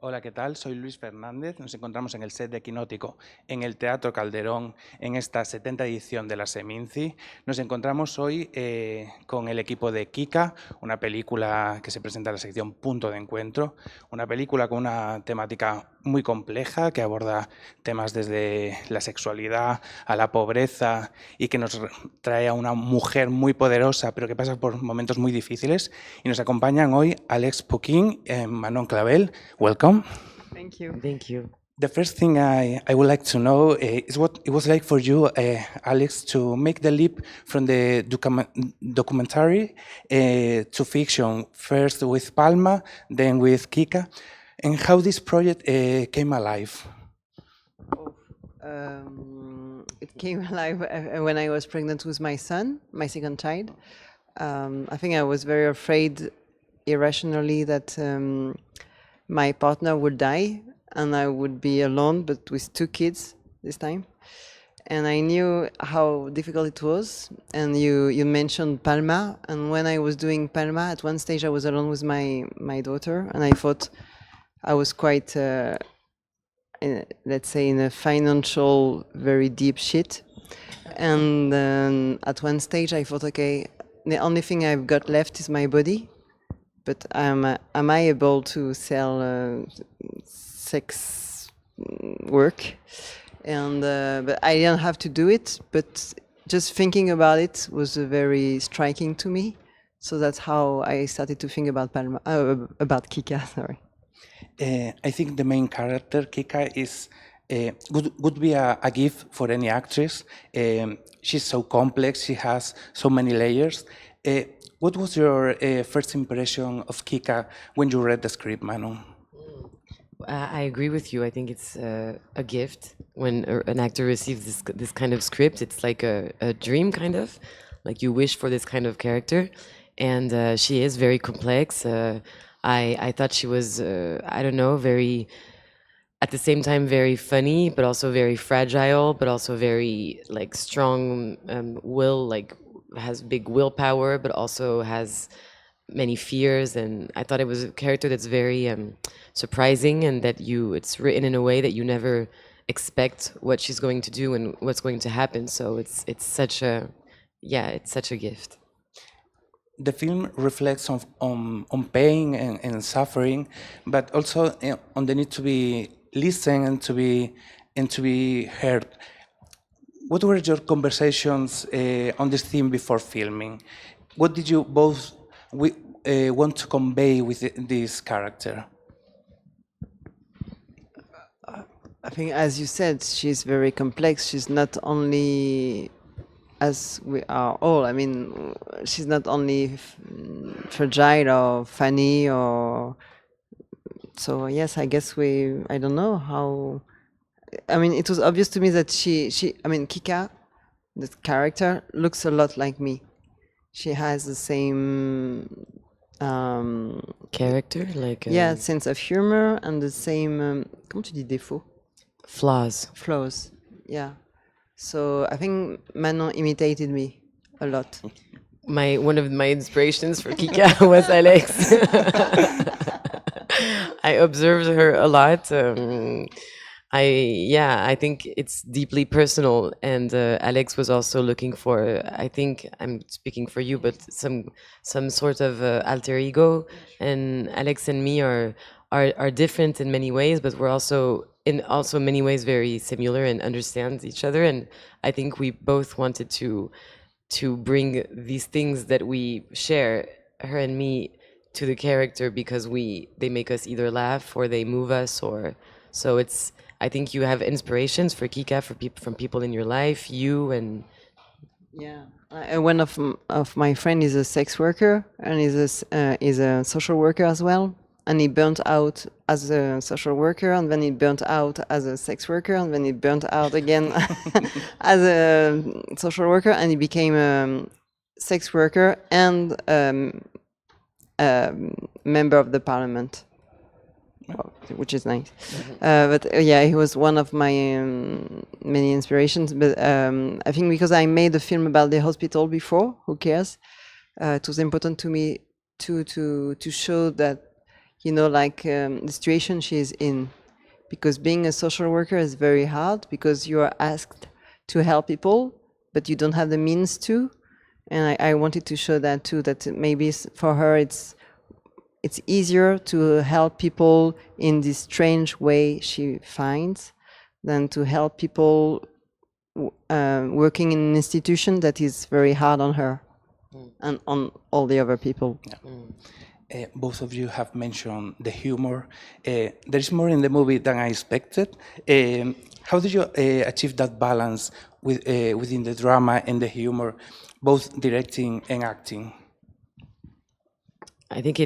Hola, ¿qué tal? Soy Luis Fernández. Nos encontramos en el set de Quinótico, en el Teatro Calderón, en esta 70ª edición de la Seminci. Nos encontramos hoy con el equipo de Kika, una película que se presenta en la sección Punto de encuentro, una película con una temática muy compleja que aborda temas desde la sexualidad a la pobreza y que nos trae a una mujer muy poderosa, pero que pasa por momentos muy difíciles. Y nos acompañan hoy Alexe Poukine y Manon Clavel. Welcome. Thank you. Thank you. The first thing I would like to know is what it was like for you, Alex, to make the leap from the documentary to fiction, first with Palma, then with Kika, and how this project came alive. It came alive when I was pregnant with my son, my second child. I think I was very afraid irrationally that my partner would die and I would be alone, but with 2 kids this time. And I knew how difficult it was. And you mentioned Palma, and when I was doing Palma, at one stage I was alone with my daughter, and I thought I was quite, let's say, in a financial, very deep shit. And then at one stage I thought, okay, the only thing I've got left is my body. But am I able to sell sex work? And but I didn't have to do it. But just thinking about it was very striking to me. So that's how I started to think about Palma, about Kika. Sorry. I think the main character, Kika, is would be a gift for any actress. She's so complex. She has so many layers. What was your first impression of Kika when you read the script, Manon? I agree with you. I think it's a gift when an actor receives this kind of script. It's like a dream, kind of. Like you wish for this kind of character. And she is very complex. I thought she was, I don't know, very, at the same time, very funny, but also very fragile, but also very like strong will, like has big willpower, but also has many fears. And I thought it was a character that's very surprising, and that it's written in a way that you never expect what she's going to do and what's going to happen. So it's such a gift. The film reflects on pain and suffering, but also on the need to be listened and to be heard. What were your conversations on this theme before filming? What did you both want to convey with this character? I think, as you said, she's very complex. She's not only, as we are all, I mean, she's not only fragile or funny or... So yes, I guess I don't know how... I mean, it was obvious to me that Kika, the character, looks a lot like me. She has the same... Character, like... yeah, sense of humor and the same... comment tu dis défaut? Flaws, yeah. So I think Manon imitated me a lot. One of my inspirations for Kika was Alexe. I observed her a lot. I think it's deeply personal, and Alex was also looking for, I think I'm speaking for you, but some sort of alter ego. And Alex and me are different in many ways, but we're also in many ways very similar and understand each other. And I think we both wanted to bring these things that we share, her and me, to the character, because they make us either laugh or they move us, or so it's. I think you have inspirations for Kika from people in your life, you and... Yeah, one of my friend is a sex worker and is a social worker as well. And he burnt out as a social worker, and then he burnt out as a sex worker, and then he burnt out again as a social worker, and he became a sex worker and member of the parliament, which is nice. But yeah, he was one of my many inspirations. But I think because I made a film about the hospital before, who cares? It was important to me to show that you know, like the situation she is in. Because being a social worker is very hard because you are asked to help people, but you don't have the means to. And I wanted to show that too, that maybe for her it's easier to help people in this strange way she finds than to help people working in an institution that is very hard on her and on all the other people. Yeah. Both of you have mentioned the humor. There is more in the movie than I expected. How did you achieve that balance within the drama and the humor, both directing and acting? I think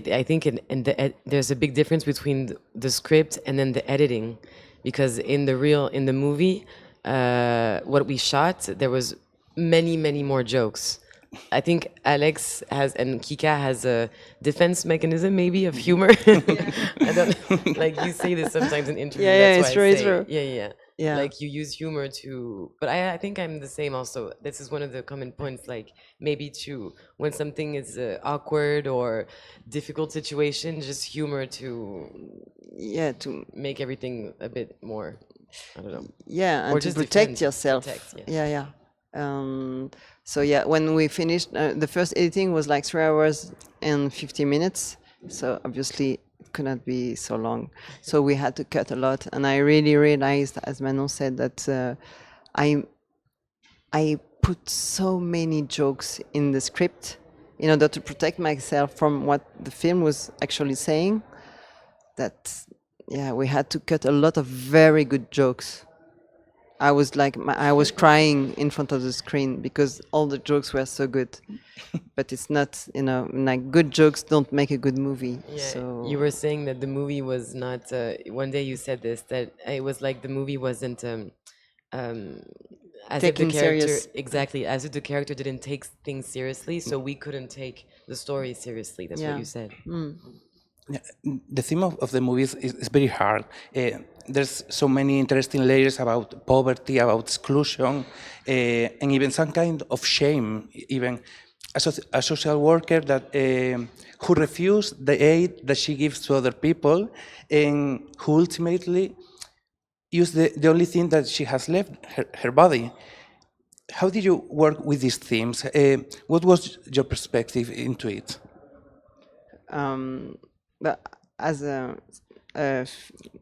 there's a big difference between the script and then the editing, because in the movie, what we shot, there was many more jokes. I think Alex and Kika has a defense mechanism, maybe, of humor. I don't like you say this sometimes in interviews. Yeah, that's it's why true, I it's say, true. Yeah. Like you use humor to, but I think I'm the same also. This is one of the common points. Like maybe to when something is awkward or difficult situation, just humor to To make everything a bit more. I don't know. and Or to just protect defend, yourself. protect, Yeah. So yeah, when we finished, the first editing was like 3 hours and 50 minutes. So obviously it could not be so long. So we had to cut a lot. And I really realized, as Manon said, that I put so many jokes in the script in order to protect myself from what the film was actually saying, that we had to cut a lot of very good jokes. I was crying in front of the screen because all the jokes were so good. But it's not, like good jokes don't make a good movie. Yeah, So you were saying that the movie was not. One day you said this, that it was like the movie wasn't as if the taking character serious. exactly as if the character didn't take things seriously, so we couldn't take the story seriously. That's what you said. Yeah, the theme of the movie is very hard. There's so many interesting layers about poverty, about exclusion, and even some kind of shame. Even a social worker that who refused the aid that she gives to other people, and who ultimately use the only thing that she has left, her body. How did you work with these themes? What was your perspective into it? But as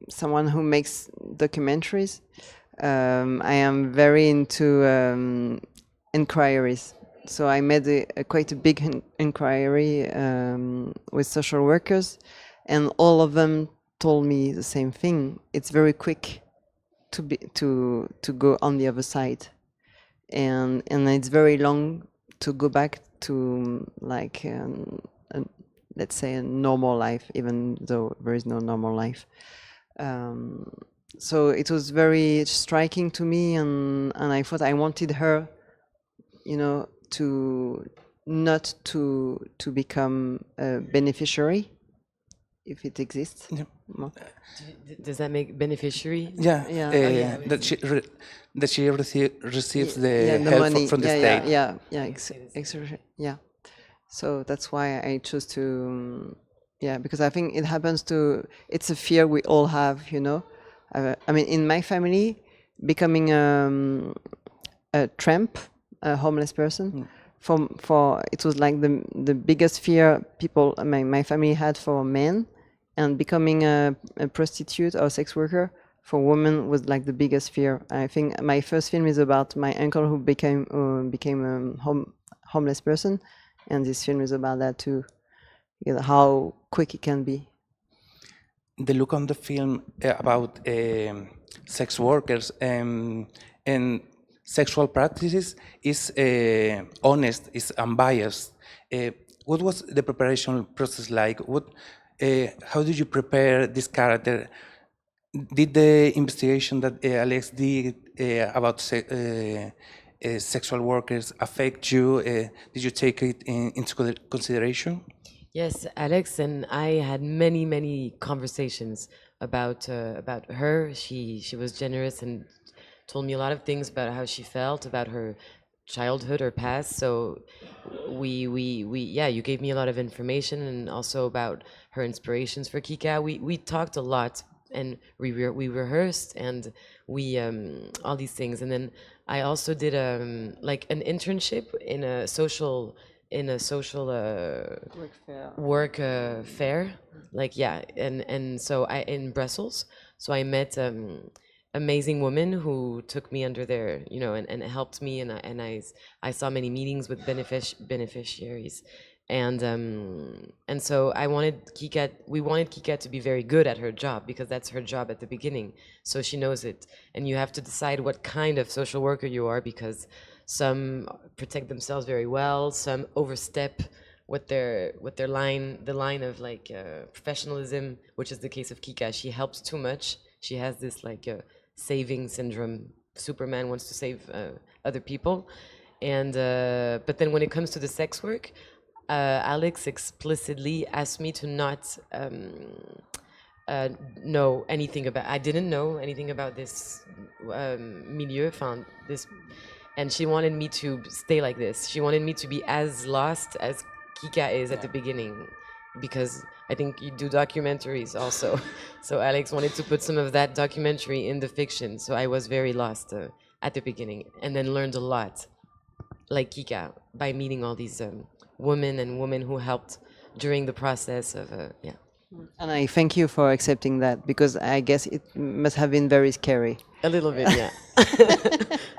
someone who makes documentaries, I am very into inquiries. So I made quite a big inquiry with social workers, and all of them told me the same thing. It's very quick to go on the other side, and it's very long to go back to like let's say a normal life, even though there is no normal life. So it was very striking to me, and I thought I wanted her, to not to become a beneficiary, if it exists. Yeah. Does that make beneficiary? Yeah, Yeah. that she receives the the help money from the state. Yeah. So that's why I chose to, because I think it happens to, it's a fear we all have, I mean, in my family, becoming a tramp, a homeless person, for it was like the biggest fear people, my family had for men, and becoming a prostitute or sex worker for women was like the biggest fear. I think my first film is about my uncle who became a homeless person. And this film is about that too, how quick it can be. The look on the film about sex workers and sexual practices is honest, is unbiased. What was the preparation process like? How did you prepare this character? Did the investigation that Alex did about sexual workers affect you? Did you take it into consideration? Yes, Alex and I had many conversations about her. She was generous and told me a lot of things about how she felt, about her childhood or past. So yeah, you gave me a lot of information, and also about her inspirations for Kika. We talked a lot, and we rehearsed, and we all these things. And then I also did like an internship in a social Work fair. work fair, like, yeah. And so I in Brussels, so I met amazing women who took me under their, and helped me, and I saw many meetings with beneficiaries. And so we wanted Kika to be very good at her job, because that's her job at the beginning, so she knows it. And you have to decide what kind of social worker you are, because some protect themselves very well, some overstep the line of, like, professionalism, which is the case of Kika. She helps too much. She has this, like, saving syndrome. Superman wants to save other people. And but then when it comes to the sex work, Alex explicitly asked me to not know anything about. I didn't know anything about this milieu, this, and she wanted me to stay like this. She wanted me to be as lost as Kika is at the beginning, because I think you do documentaries also. So Alex wanted to put some of that documentary in the fiction. So I was very lost at the beginning, and then learned a lot, like Kika, by meeting all these women who helped during the process of yeah. And I thank you for accepting that, because I guess it must have been very scary. A little bit, yeah.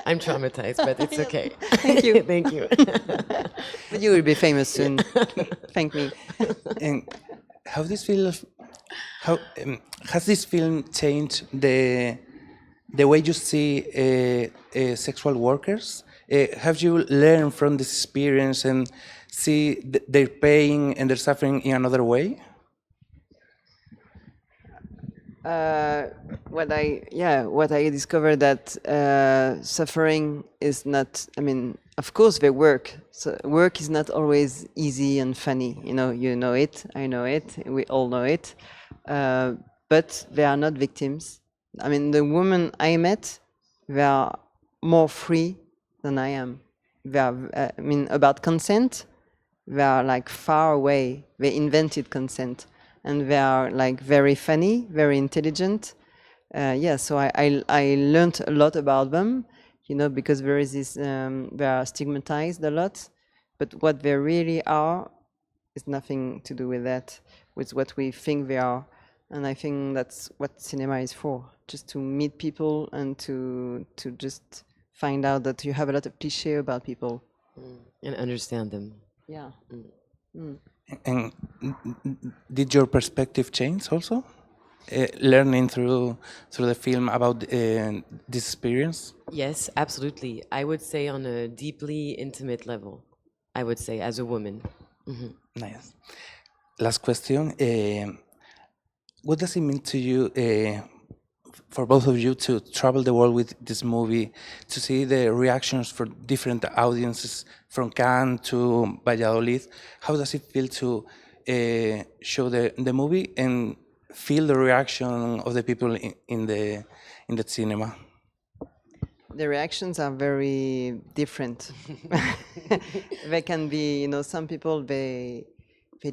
I'm traumatized, but it's okay. Thank you. Thank you. But you will be famous soon. Thank me. And how this film, how has this film changed the way you see sexual workers? Have you learned from this experience and see their pain and their suffering in another way? What I discovered, that suffering is not. I mean, of course, they work. So work is not always easy and funny. You know it. I know it. We all know it. But they are not victims. I mean, the women I met, they are more free than I am. They are. I mean, about consent, they are like far away. They invented consent. And they are like very funny, very intelligent. So I learned a lot about them, because there is this, they are stigmatized a lot, but what they really are is nothing to do with that, with what we think they are. And I think that's what cinema is for, just to meet people and to just find out that you have a lot of cliché about people. And understand them. Yeah. And did your perspective change also, learning through the film about this experience? Yes, absolutely. I would say on a deeply intimate level. I would say, as a woman. Nice. Last question. What does it mean to you, for both of you, to travel the world with this movie, to see the reactions from different audiences, from Cannes to Valladolid? How does it feel to show the movie and feel the reaction of the people in the cinema? The reactions are very different. They can be, some people, they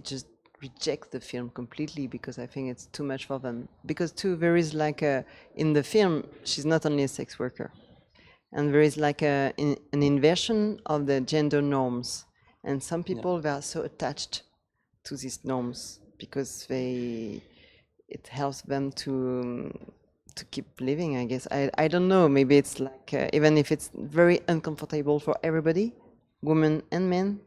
just reject the film completely because I think it's too much for them. Because too, there is like in the film, she's not only a sex worker, and there is like an inversion of the gender norms. And some people, they are so attached to these norms because it helps them to keep living, I guess. I don't know, maybe it's like, even if it's very uncomfortable for everybody, women and men,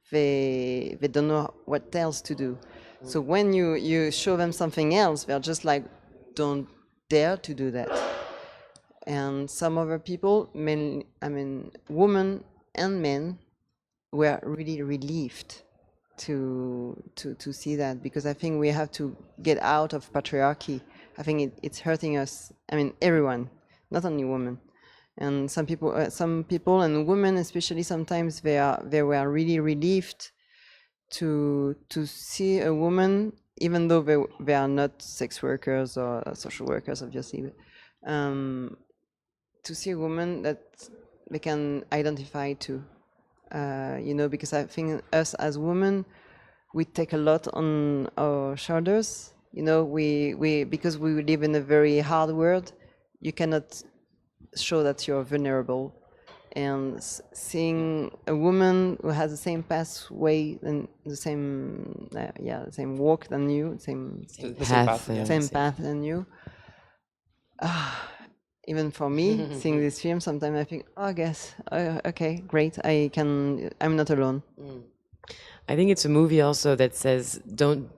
they don't know what else to do. So when you show them something else, they're just like, don't dare to do that. And some other people, women and men, were really relieved to see that, because I think we have to get out of patriarchy. I think it's hurting us. Everyone, not only women. And some people and women especially, sometimes they were really relieved to see a woman, even though they are not sex workers or social workers, obviously, to see a woman that they can identify to, you know, because I think us as women, we take a lot on our shoulders. You know, because we live in a very hard world, you cannot show that you're vulnerable. And seeing a woman who has the same pathway and the same, the same walk than you, same path, path than you. Even for me, seeing this film, sometimes I think, oh, I guess, okay, great, I'm not alone. I think it's a movie also that says,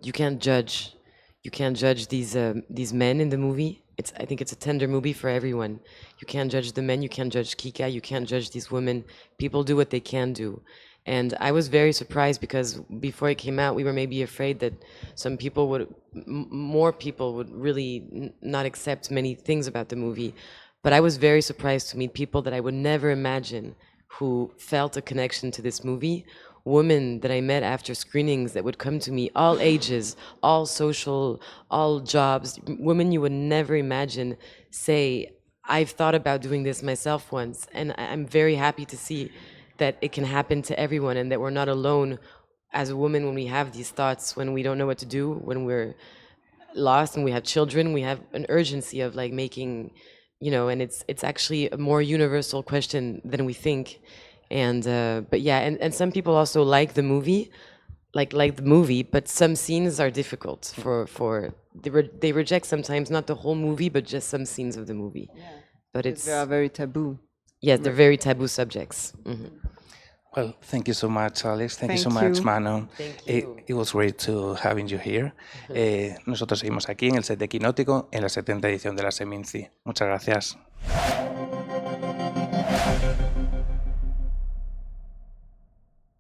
you can't judge these men in the movie. I think it's a tender movie for everyone. You can't judge the men, you can't judge Kika, you can't judge these women. People do what they can do. And I was very surprised because before it came out, we were maybe afraid that more people would really not accept many things about the movie. But I was very surprised to meet people that I would never imagine who felt a connection to this movie. Women that I met after screenings that would come to me, all ages, all social, all jobs, women you would never imagine say, I've thought about doing this myself once. And I'm very happy to see that it can happen to everyone and that we're not alone as a woman when we have these thoughts, when we don't know what to do, when we're lost and we have children, we have an urgency of like making, you know, and it's actually a more universal question than we think. And but yeah, and some people also like the movie, but some scenes are difficult they reject sometimes not the whole movie, but just some scenes of the movie. Yeah. But they are very taboo. Yes, they're very taboo subjects. Mm-hmm. Well, thank you so much, Alex. Thank you so much, Manon. Thank you. It was great to having you here. Nosotros seguimos aquí en el set de Quinótico en la 70ª edición de la Seminci. Muchas gracias.